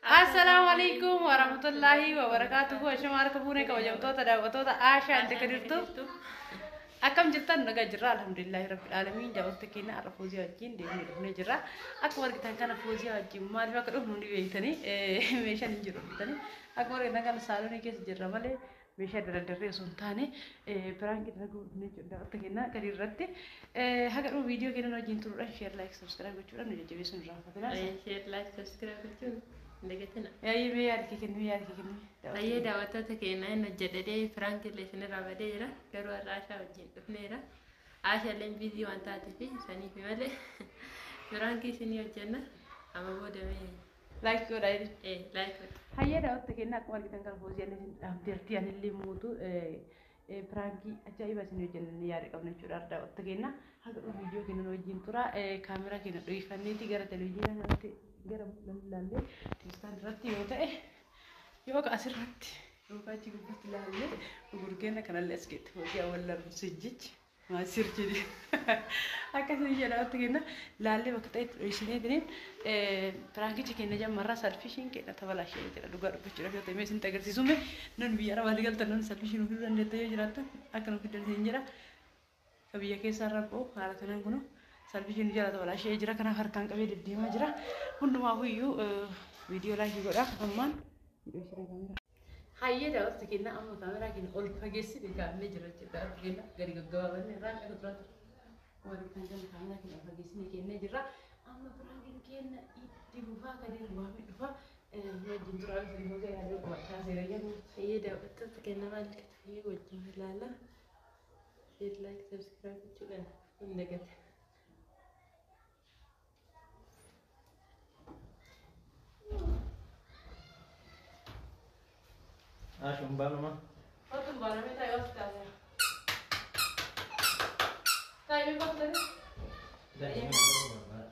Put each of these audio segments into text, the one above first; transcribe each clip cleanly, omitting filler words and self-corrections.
السلام عليكم ورحمة الله وبركاته. أشمار كبونة كوجمتو تداوتو تآشا أنت كدرتو. أكم جلتان نجا جرا الحمد لله رب العالمين. جاوبت كينا على فوزي أجين ديني ربنا جرا. أكبر كتان كان فوزي أجين ما أدري بكره نودي بيتني. ميشان نجرو بيتني. أكبر كتان كان سالوني كيس جرا ماله. ميشان دري سنتاني. بران كتان كو نجرو جاوبت كينا كدير رتي. هكذا فيديو كينا نجين تروح شير لايك سبسكرايب وشورا نجي جبي سنجرا فتنا. شير لايك سبسكرايب وشورا. لقيتنا. يا ميار كيكني. أيه دعوتك كينا إنه جددي فرانك اللي سنة رابديرة كروا الراشة وجين بفنيرة عاشا لين فيديو أنت عاتفي سني في ملء فرانكي سني وجنة أما بودا مين لايك ورايد إيه لايك هيا دعوتك إنك أول كده نقول فوزي أنا درتي أنا اللي موتو فرانكي أجاي بس إنه جنة نياري كم نشوف دعوتك إنه هذا الفيديو كنا نوجين ترى كاميرا كنا دوي فني تيجي تلفزيون نانتي جرا لالي تستان رتي وتا يوك أسر رتي يوك أجي بس لالي وبركينا كنا لسكت فوزي أول لرب سجج ما سير كذي أكثر شيء دعوتك إنه لالي وقت إيشني دين فرانكي تكينا جام مرة سالفيشين كنا تبلا شيء ترى دوغار بتشوف يا تيمي سنتاجر سيسومي نون بيارا بالي تنون سالفيشين وفي ران دتيو جراتا أكنو في دلسنجرا كبيا كيسار ربو على تنين كنو سالفيشين جرا تبلا شيء جرا كنا هركان كبيا ددي ما جرا كنو ما هو يو فيديو لايك يقرأ أمان فيديو شير كاميرا هاي دعوتك إنه أما كاميرا كنا أول فجأة بيكامل جرا جدا كنا غريب جوابنا ران أكتر وارد كنا كاميرا كنا فجأة كنا جرا أما فرانكين كنا يتبوها كدير وامي دفا نجيم ترى في الموجة يعني وقتها سيريان هي دعوتك إنه مالك هي وجه لالا شير لايك سبسكرايب وشورا لقيت شو مبالو ما؟ أنتم بارا متى يوصل طيب بطلنا لا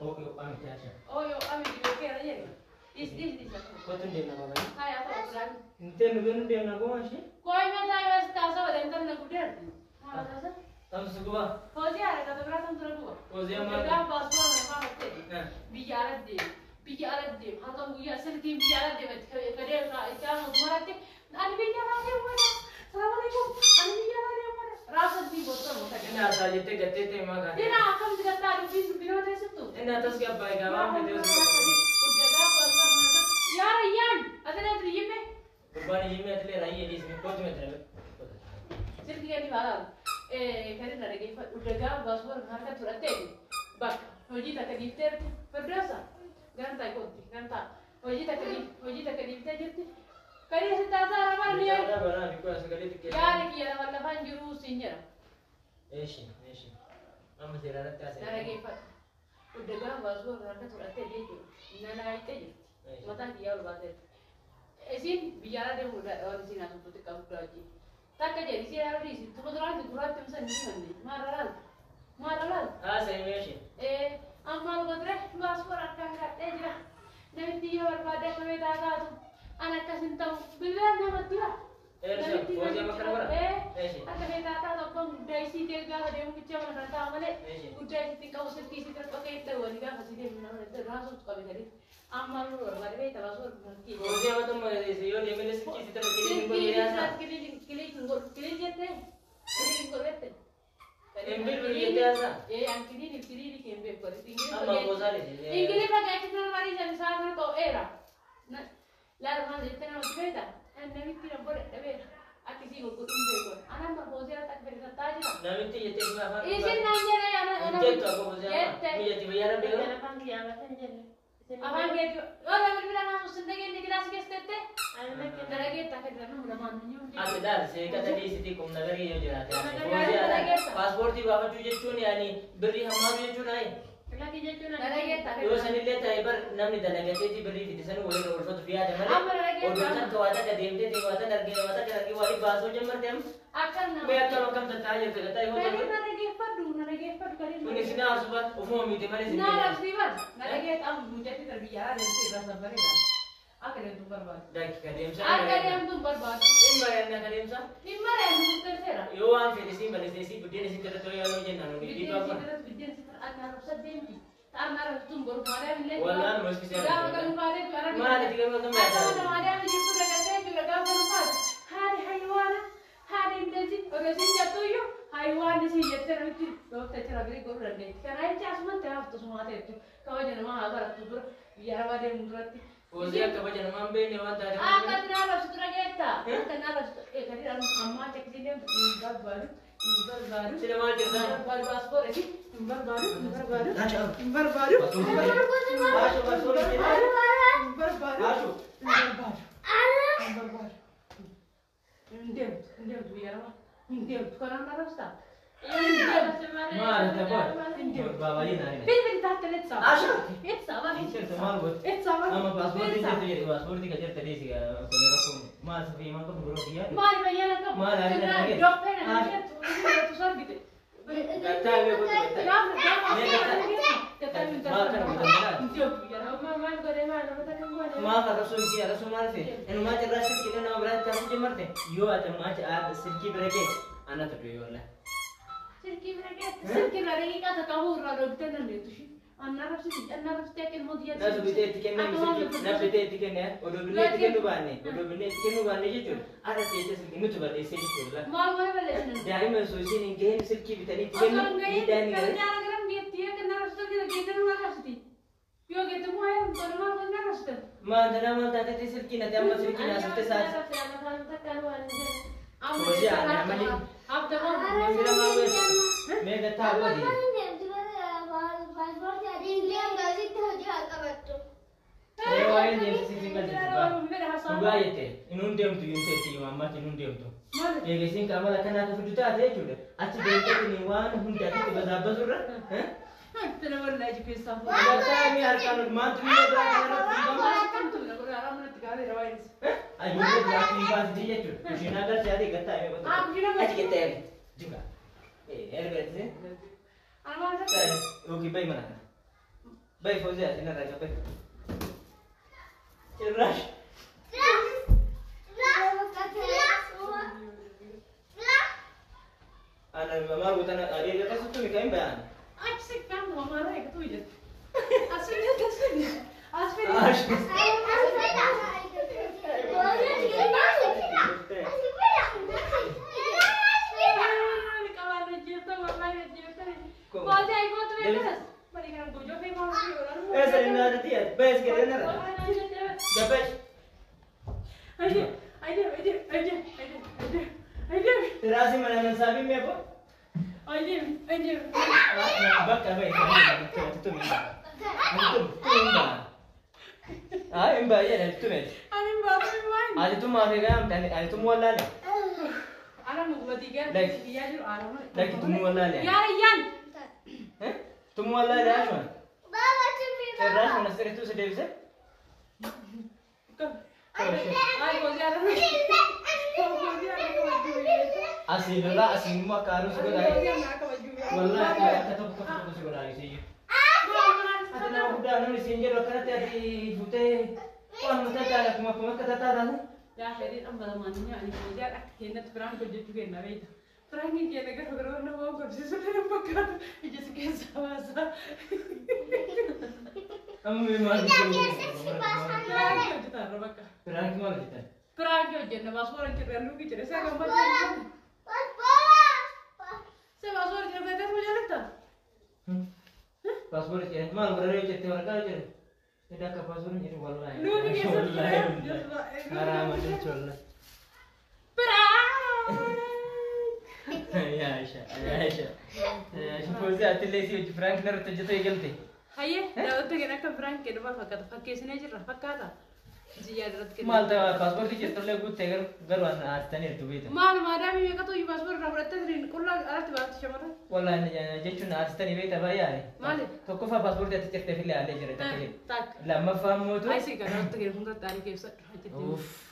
أوكي أنا كاشة أو يو أمي بيجي كذا إيش كنتم دينا ما بني هاي أطلع أنت نبين دينا كم ماشي؟ كوي متى يوصل ولا أنت نقدر ما هذا تام سكوا فوزي على كذا برا تام ترى فوزي ما كذا باسبور ما هتدي بيجي على الدم هذا ويا سلكين بيجي على الدم كذا كذا مراتي أنا بيجي على الدم ولا السلام عليكم أنا بيجي على الدم ولا راسك بي بوتر متى إن هذا جت جت ما كان هنا أكمل تقطع روبين بينو تيسبتو إن هذا سكيا بايكا ما في ده يا ريان أتلا تريمه كباني يمي أتلي رأي يديس من كوت متر سيرك يعني بارال كذا نرجع ودجا باسور هارك ترتين بق هوجي تكليفتر فردوسا غانتا كوتي غانتا هوجي تكليفتر جبتي كريه ستاسا رمال مياه أنا بنا بيكون أسكالي تكير يا رجي أنا ولا فان جروس سينجرا إيش أما تيرا رتاسي نرجع ودجا باسور هارك ترتين جيجو نانا يتجي متى dia ulbatet esin biara de muda orang sini asal putih kamu belajar tak kerja di sini ada di sini tu betul ada berat tu masa ni mana maralan سيم إيش amal betul bas berat kan kat ejra nanti dia berpada kau dah tu anak kasih tahu biar nama tu lah إيش فوزي ما كنا برا إيش ada beta tahu pun dari sini dia ada yang kecil mana tahu mana udah sini kau sedih sini terpakai tahu ni kan masih dia mana itu rasus kau beri amal luar beta basur nanti فوزي ما تم يسيون يمين سكي ستر كيلي نقول يا سا kili jete kili korete Embel begitu ya sa yang kili kembel korete Amma bozali ingili pakai kita mari jadi sana kau era nah lalu mana itu nama beda nabi tidak boleh beda aku sih gua kumpul anak mah bozia tak beda taji lah Nabi tu yete apa isin nanya lah anak Yete aku bozia Mi yete bayar bego أنا بانجي أنا سنجل Abang gitu, orang berbilang kamu sendiri di kelas kestete, أنا كده darah tak ada nama nama nyuci. Ada dah saya kata di situ kum nagari yang jalan Fozia paspor ti bawa cuci cuni ani beri hamaru yang cunai lagi jadi Darah tak Yo sani lihat ibar namni dalagate ti beri di sana boleh urut tu biar jamare urut tu ada ke demte ti ada nargi wali baso jamar dem akan nama. मैं आता वक्त तता ये कहता है वो Tapi naragi padu kali. तूने सीधा सुबह उफो मीटे मारे जिंदगी Nara slibat, naragi am mujati terbiar dan si rasa bereda. Akan itu berbat. dak kadem sa Akan yang tu berbat. in bayan na kadem sa Lima yang tu terserah. yo am fe desi bale desi budde desi terto yo no jenna no di Bikin to apa si terus bikin si terus akan rusak denti. أنا رفتم برضو هذا من والله أنا مسكين لا ما كانوا فاتت أنا ما أنا تقول لكم أنا ما دام جبت لك كذا لقى فلوس هذه حيوانة هذه مدرسة ورسين جاتويو حيوان نسي يترى كذي لو تترى كذي كل رجال كان هاي جاسمن تعرف تسمع تيتو كواجن ما هذا تدور يا ربادي مدرتي وزيا كبجن ما بيني وأنت كنا رفت رجعتا كنا رفت كذي أما تكذي نبغى بارو سينما جدا baru paspor ini baru Ashu baru Ashu paspor ini Ashu Ndem biar apa? Ndem sekarang harus tak? ما تبغى بابا ينادي Pin tak telit sama. Ashu It sama ni. Itu semua buat Sama. Ama paspor ini jadi paspor ini kerja tadi sih kalau mas tapi emang kau belum dia Mari bayar aku. Mari hari lagi. Dokter nanti tu sor gitu. kata gue betul ما كان رسول شيء رسول ما في إنه ما جرى شيء كده نو برا تاسو جمرته يو أتى ما جاء سلكي بركة أنا تبي ولا سلكي بركة كذا كابور رادوكتنا نيتوشي أنا رفستي أكل موديا ناس بيتي تكلم سلكي ناس بيتي تكلم ودو بني تكلم باني جتول أنا تيجي سلكي نو تبغى تيجي جتول ما بلشنا دائما سويسين إنكين سلكي بتاني تكلم أكلم كذا كلام بيتيه كنا رفستي كذا كده ما رفستي يو كده مو هاي كنا ما رفستي ما عندنا ما تاتي سلكي نتام سلكي ناس بتساعد मैं कहता हूँ वो दी ये वाले जैसे सिंगल सुबह ये थे इन्होंने डेम तो यूं थे मामा इन्होंने डेम तो ये किसी का माला करना तो फिर जाते हैं चुड़े अच्छी देखते हैं निवान हम जाते हैं बस आप बस उड़ रहे हैं तेरे वो लाइट पे सब बता मैं हर कानून मान तुम्हें बता ayo kita lagi bahas dia tu. Cina kan cari kata yang betul. Aji kita yang juga. Betul. Okey, baik mana? Baik Fauzia, sini raja baik. Cerdas. Anak mama bukan ada kata suatu mikain bahan. Asyik kan mama raya ketu je. Asyiknya kesini. Asyik. Terasi mana mensabi me apa? Aje. Bakka baik. Itu minta. Itu minta. Imba ya itu men. Aje tu maafega am tani aje tu mualla le. Ana mugmati kan. Dia juru ana. Lagi tu mualla le. Ya Yan. Tu mualla le Ashwan. Baba cumi. Terus mana seri tu sedih bisa? Asilullah asimma karu sudah dari. Wallahi kata bukan sudah dari sih. Ada udah nanti sinjer lokal tadi bute. Kau mesti ada kuma kata tahu. Ya jadi ambal mannya ani kerja kena perang kerja juga na itu. Perang ini dia negara negara mau kerja sudah pakai. Ini sekian sama. Kamu memang perang kemana kita? Perang kerja na basuran kita lalu kita saya kamu baca. Saya basuran kita baca tu jalan tak? Basuran kita mal berada di tempat orang kerja. Tidak ke basuran jadi wallahi. Lu ni biasa. Haram macam cola. Perang. Ya Aisyah. Supaya atilai si perang kena terjadi tu ikalti. Haye, dah tu kena ke perang ke depan fakir sini aja lah fakir dah. Ziyarat ke. Mal dah paspor di cerita lagi tegar garwan astani tu betul. Mal ada ni mereka tu i paspor rapat terin kulla alat barat cuma. Wallahi ni jadi cuma astani betul bayar. Mal. Tu kau paspor dia cerita file ada jadi tak. Tak. Lama faham tu. Aisy kan tu kira pun tarik ke sat. Uff.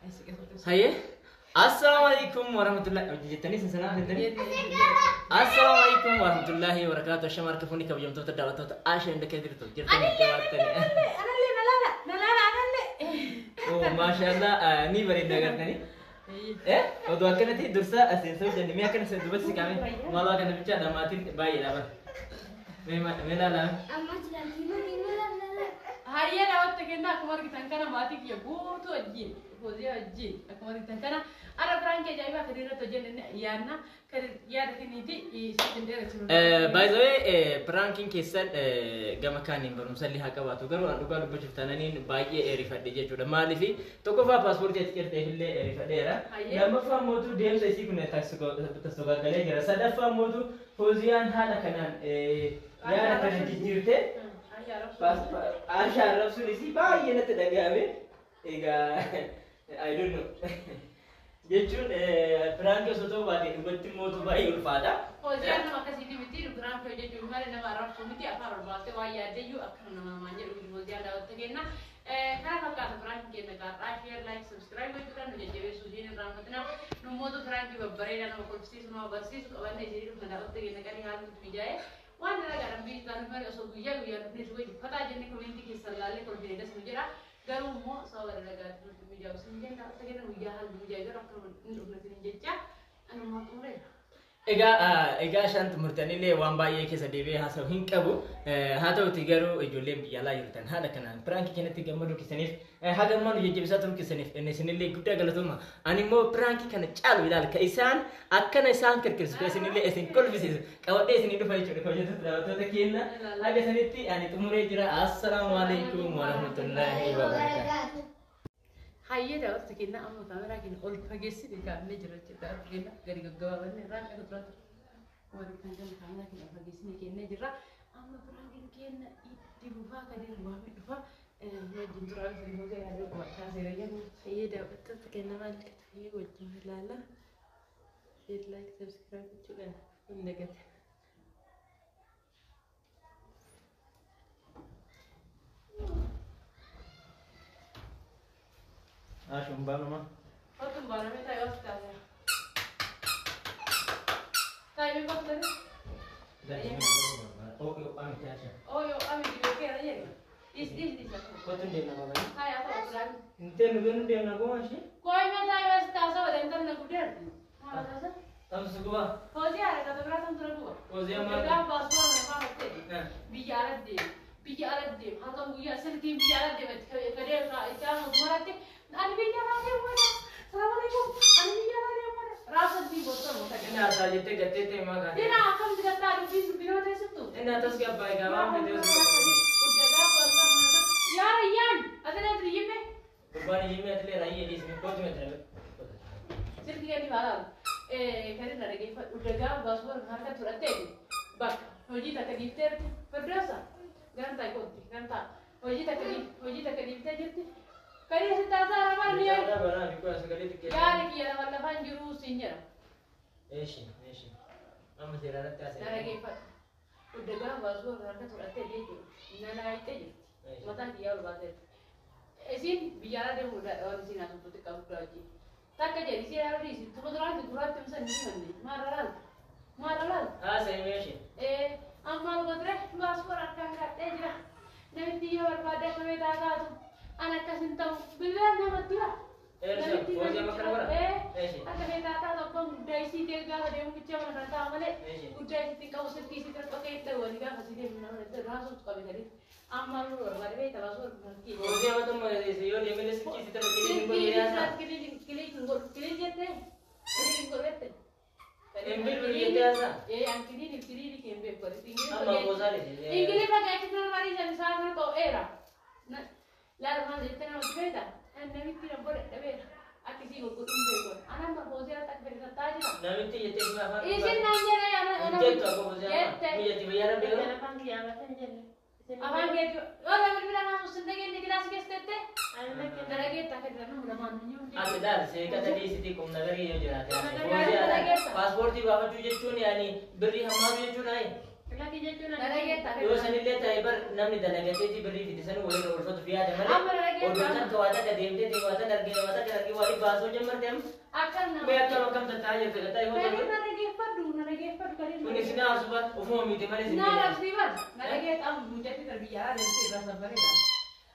Aisy kan. Haye. Assalamualaikum warahmatullahi wabarakatuh. Assalamualaikum warahmatullahi wabarakatuh. Syamar kafuni kabjam tu terdapat tu Asha yang dekat itu. Cerita ni jawab tadi. Oh, masyaallah. Ni beri nagar tadi. Oh, dua kena ti dursa asin so jadi. Mia kena sedua sih kami. Malah kena bicara nama ti bayi apa. Menala. Hayya daawwatte kenna akkuma argitan kana maatii kiyya guutuu wajjin hojii wajjin akkuma argitan kana ara biraan kee jaayibaa kan irratti hojjenne yaadna kan yaada kiniiti isin dheerachisu. By the way, pranking keessan gama kaaniin barumsallee haa qabaatu garuu an dhugaa dubbachuuf taananiin baay'ee rifadhe jechuudha. Maaliif tokkoffaa paaspoortii ati qirteef illee rifadheera. Lammaffaa mootuu deemsa isii kun tasogaggalee jira. Sadaffaa mootuu Fooziyaan haala kanaan yaada kana jijjiirte. Arshaan rabsuun isii baay'ee natti dhagahame. Egaa I don't know. Jechuun pranking osoo ta'uu baate dhugatti mootuu baay'ee ulfaata. Fooziyaan nama akkasiiti miti dhugaan fee jechuun malee nama arrabsu miti afaan barbaastee waa yaaddeyyuu akkana nama namaan jedhu Fooziyaan daawwatte kenna. Kana fakkaata pranking kenna gaarraa share like subscribe gochuudhaan nu jajjabeessuu isheen irraanfatina. Nu mootuu pranking babbareedaa nama kolfisiisu nama barsiisu qabanne ishee dhufna daawwatte kenna qanii haala nuti mijaa'e. Waan dalagaa biitaan malee osoo guyyaa dhufnee wajji fataa jennee koomeentii keessan laallee kolfine das nu jedha. Garuu immoo sababa dalagaa nuti mijaa'u sin jenna daawwatte kenna guyyaa haala mijaa'e garuu akka hin dhufne sin jecha anumaa xumureera. Egaa shanti murtanillee waan baay'ee keessa deebi'ee haasa'u hin qabu. Haa ta'uti garuu ijoolleen biyya alaa jirtan haala kanaan pirankii kanatti gammaduu keessaniif hagammaan nu jajjabeessaa turuu keessaniif isinillee guddaa galatooma. Ani immoo pirankii kana caalu ilaala ka isaan akkana isaan kirkirsu isinillee isin kolfisiisu qabadhee isinii dhufa jechuudha. Kabajatoota daawwattoota keenya haga sanitti ani xumuree jira. Assalaamu alaikum warahmatullahi wabarakatuh. Hayya daawwatte kenna amma kaameraa keenya ol fageessite kaa'amee jira jechuudha. Kenna gadi gaggabaabanne irraa kan turaa ture. Warri kan gama kaameraa keenya ol fageessine kennee jirra. Amma piraankiin keenya itti fufaa kan inni waamee dhufa. Wajjin turaa fi immoo yaaduu qabachaa seera jennu. Hayya daawwattoota kenna maal akka ta'e wajjin ilaala. Share like subscribe gochuudhaan hin dagate. Ashum banuma. Otum baname tayo hospital. Tayo may bakit Oh, yo, ami di kaya na yan. This. Kotun din na ba? Kaya ako ulan. Inte nugun din na ko shi. Koi may tayo hospital sa wadan tan na kuder. Mala sa. Tam suguba. Fauzi ara ka tabra tam tura buwa. Fauzi ama. Ka passport na pa hatte. Bijarat de. Hakam guya selkim bijarat de met kade ka ichana dumaratte. Ani bijarat de wala. Assalamualaikum. Ani bijarat de wala. Rasat di botol mota. Ina sa jete gatte te maga. Dina akam digata rupees biro de sittu. Ina tas kya paega ma me de. Udega passport na. Yaar yan. Adana triye me. Kurbani ji me atle rahi edis me kot me tere. Sirki gani wala. Kare na rege udega passport har ka turate. Bak. Hoji takalifter perdrasa. Ganta kotti. Ganta. Hoji takalifter jirti. Kari se taza ramar niya. Ada bana biko asgale tikke. Yaar ki ala wala fan juru sinjara. Eshi. Amma sera ratta se. Narage fa. Udega passport har ka turate deju. Nana aite jirti. Mata ki yaar baate. Esin biyara de muda or sin asu puti kabukaji. Takka jadi si yaar di sin. Tubodran di durat temsa ni manni. Mararal. Ah, sai meshi. Ammal godre passport akan katte jira. Namiti yo barbada kame daga tu. Anak kasintam bilang nama dia. Fauzi ama kana bara. Eshi. Ada beda tak bang udai si tega ada yang kecil mana tak male. Udai si tingkau seti si terpakai itu wajib kasih dia mana itu rasul kami tadi. Amal lu baru beda passport nanti. Fauzi ama tu mana desi yo dia mana seki si terpakai ni boleh ya. Kili jete. Kili korete. Embil boleh ya sa. Yang kili kembe kor. Amma bozale. Ingili pakai kita mari jadi sama kau era. Lalu mana jete nama beda. Nabi tidak boleh dapat. Aku sih ikut umbe. Anak tak Fauzi tak beda tahu. Namiti jete ma. Isin nanya ya anak. Jete aku Fauzi ama. Mi jete bayar bela. Jangan panggil apa saja. Abang gitu. Orang berbilang kamu sendiri di kelas kestete. Anak kita Lagi tak ada nama namanya. Ada dah. Saya kata di situ kum nagari yang jalan. Fauzi ada. Pasport di bawah tu jete ni ani beri hamaru jete ni. lagi jadi Lagi tak. Yo sani le tai bar namni dalaga te ji beri di sana boleh roll satu via jamare. Or kan to ada ke demte te wata darge wali baso jamar dem. Akan nama. Be akan makam tanya te kata yo. Lagi padu kali. Ini sini harus buat umum itu mana sini. Nah, Sriwan. Lagi am menjadi terbiasa dan tidak sabar ya.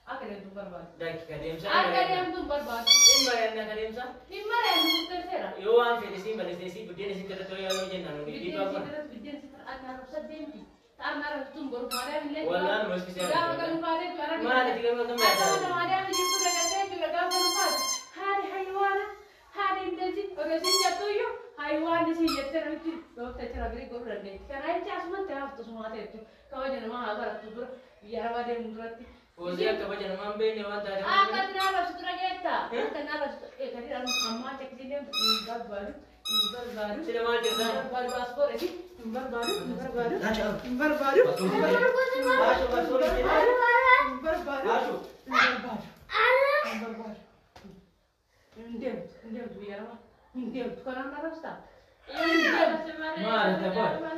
Akan itu berbuat. Dah kadem sa. Akan yang tu berbuat. In bayar na kadem sa. Lima yang tu terserah. Yo am fedisi balisi budde nisi terto yo no jenna no di Bikin papa. sitar akan harus sedenti. أنا رفتم برمارة من لين والله أنا مسكين لا بقول فارق أنا ما أنا تقول لكم أنا ما دام يجيبوا لك تيجي لك أقول فارق هذه حيوانة هذه إنتي ورزين جاتويو حيوان نسي يترى في لو تترى بري قول رني كان أي شيء أسمع تعرف تسمع تيجي كواجن ما هذا رتبور يا رب هذا مرتي وزيا كواجن ما بيني وانت كنا رستورا جتا كنا رستورا كنا أما تكذب بار سينما جدا بار باسبور إيه بار بار عاشو بار بار عاشو باسبور بار بار عاشو بار بار نديم بيارما نديم كنا رستا ما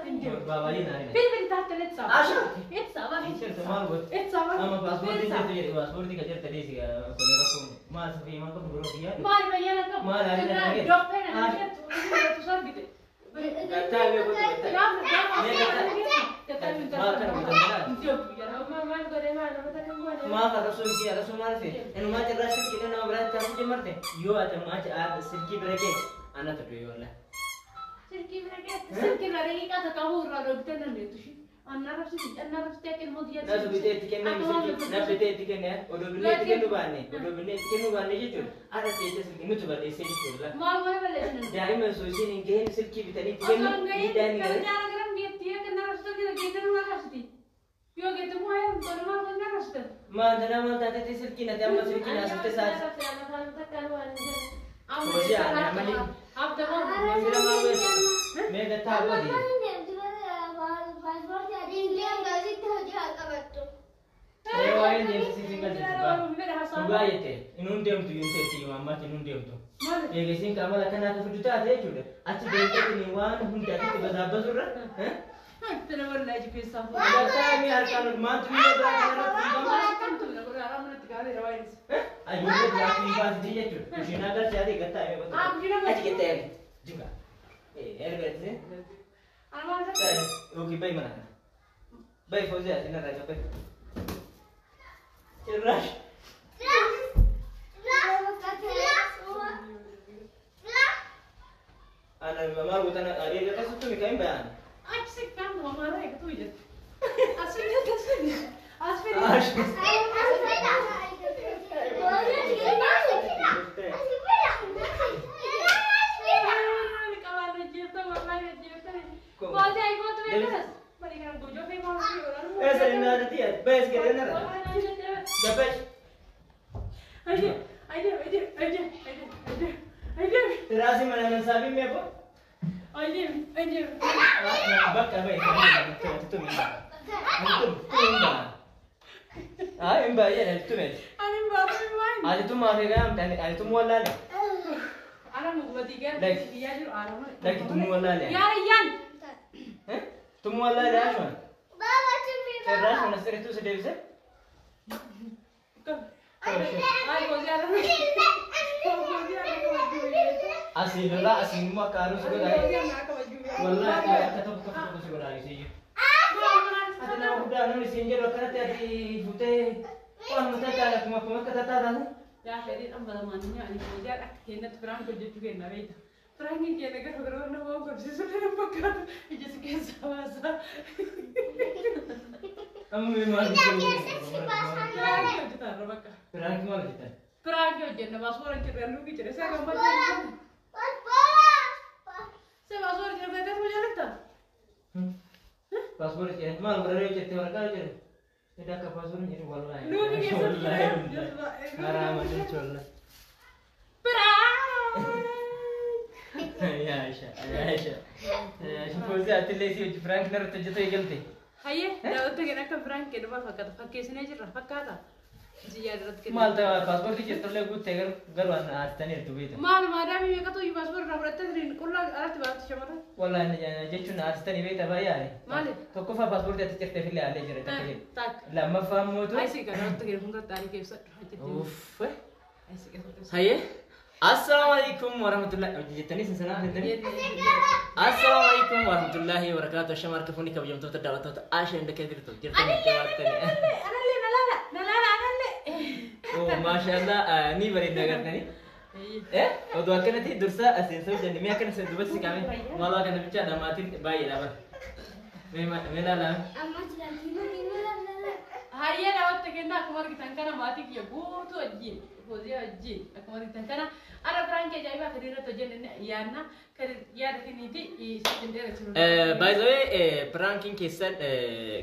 أنت بابا ينادي بين تحت لتسا عاشو يتسا ما شرط ما أقول يتسا ما أما باسبور دي جت باسبور دي كجر تريسي كنا ركوم ما سفي ما كم بروح يا ما بيانا كم ما لا لا دوب هنا تصور كده كتاب يقول ما كان رسول كي رسول ما في إنه ما ترى شيء كده نام برا تامو جمرته يو أتى ما تأ سلكي بركة أنا تبي ولا سلكي بركة كذا كهور رادوتنا نيتوشي أنا رفستي أكل موديا ناس بيتي تكلم سلكي ناس بيتي تكلم ودو بني تكلم باني جتول أنا تيجي سلكي نتوبا تيجي جتول ما بلشنا دائما سويسين إنكين سلكي بتاني تكلم يداني ما عندنا ما تاتي سلكي ندام سلكي ناس تساعد मैं देखता हुआ दी ये वाइन जैसे single juga yete inun dem tu yunte ti mama inun dem tu ye gesin kamala kana ka fuduta ate chude achi dente ni wan hun ta ti bada bazura ترى ولا يجي في الصف bata mi har kanu ma tu ni bra kana كنت نقول أنا من تقالي روايس ayu ne bra ti ba di ye tu kushina gar jadi gata me bata achi kete juga er bete أنا ما أعرف oke bay mana bay fauzi asina raja bay rush ana mama butana ari ka sutu mi kain bayan أكسك كم وما رأيك توجد أسفل تسفل أسفل esa ni nada dia bes ke nada dapat terasi mana mensabi me apa bakka bay tu mi ah imba ya tu me आज तुम आवेगा हम तने आज तुम वाला ले أنا مغبتيجا Like- يجوا أنا lagi तुम वाला ले يا ريان हैं तुम वाला ले आशुन terus mana seri tu sedih bisa أي وزير asin lah asin semua karus juga dah wallah kata betul juga dah sih ada nama udah nama sinjer wakana tadi bute wah mata tak kuma kata tak dah يا حبيبي أنا بدل ما نيجي يعني وزير أكيد فرانك جت juga نبيت فرانك كي أنا كده كده أنا ما كنت سيسوي بكرة يجي سكين سواسا kamu memang kita robak perang kemana kita فرانك جت نبى صور كده لو كده saya gambar saya masuk ke dalam itu macam apa paspor ya mal berada di orang kali jadi tidak ke paspor jadi wallahi lu ni kisah haram macam colla ya Aisyah Fauzi atile si Frank nar tajto yegelte هيا لو أنت كنا كفرانك كده ما فكرت فكيسنا جرا فكذا زيادة كده malta paspor di jetor le gut tegar garwan astani tu beta ما دام يكتو يباسبور رابط تدرين كل أردت بعد شمرة wallahi jechun astani beta bayani مالي to ko fa paspor de tete fili ale jere takile تاك lama famu to أي سيكا أردت كده فنقول تاريخ كيف صار uff أي سيكا haye assalamualaikum warahmatullahi jitani sana jitani assalamualaikum warahmatullahi wabarakatuh shamar kafuni kabjam to tadawa to asha ndake dirto jirtani jawatani أنا اللي نلا أنا اللي oh mashallah ni bari nagartani eh odo akana ti dursa asin so jani me akana se dubas kami mala kana bicha da matin bayi la ba Melala. Hayya daawwatta kenna akkuma argitan kana maatii kiyya guutuu wajjin hojii wajjin akkuma argitan kana ara biraan kee jaayibaa kan irratti hojjenne yaadna kan yaada kenniti isin dheerachuu. By the way, pranking keessan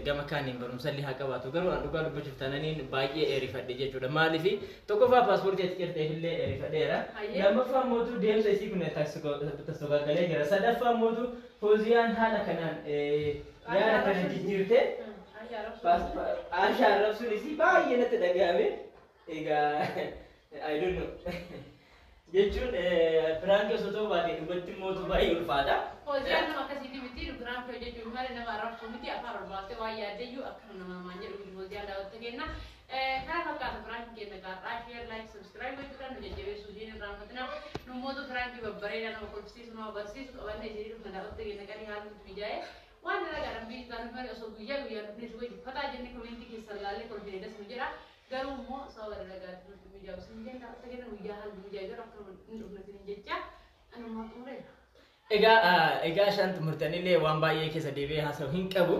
gama kaaniin barumsallee haa qabaatu garuu an dhugaa dubbachuuf taananiin baay'ee rifadhe jechuudha. Maaliif tokkoffaa paaspoortii ati qirteef illee rifadheera. Lammaffaa mootuu deemsa isii kun tasogaggalee jira. Sadaffaa mootuu Fooziyaan haala kanaan yaada kana jijjiirte. Arsha arrabsuun isii baay'ee natti dhagahame. Egaa I don't know. Jechuun pranking osoo ta'uu baate dhugatti mootuu baay'ee ulfaata. Fooziyaan nama akkasiiti miti pranking jechuun malee nama arrabsu miti afaan ormaatee waa yaaddeeyyuu akkana nama namaan jedhu Fooziyaan daawwatta kenna. Kana fakkaata pranking kenna gaarraa share like subscribe gochuudhaan nu jajjabeessuu isheen irraanfatina. Nu mootuu pranking babbareedaa nama kolfisiisu nama barsiisu qabanne ishee dhufna daawwatta kenna qanii haala nuti mijaa'ee. Waan dalagaa biitaan malee osoo guyyaa dhufnes wayii fataa jennee komentii keessa laallee kolfine das nu jedha. Garuu immoo sababa dalagaatti nuti mijaa'u sin jenna akka kenna guyyaa haala mijaa'e garuu akka hin dhufne sin jecha anumaa xumureera. Egaa shanti murtanillee waan baay'ee keessa deebi'ee haasa'u hin qabu.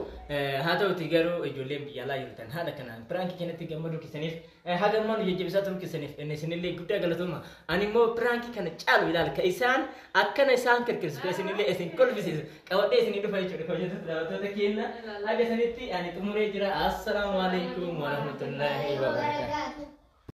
Haa ta'uti garuu ijoolleen biyya alaa jirtan haala kanaan pirankii kanatti gammaduu keessaniif hagammaan jajjabeessaa turuu keessaniif isinillee guddaa galatooma. Ani immoo pirankii kana caalu ilaala ka isaan akkana isaan kirkirsu isinillee isin kolfisiisu qabadhee isinii dhufa jechuudha hojjettoota daawwattoota keenya haga sanitti ani xumuree jira. Assalaamu alaikum warahmatullahi wabarakatuh.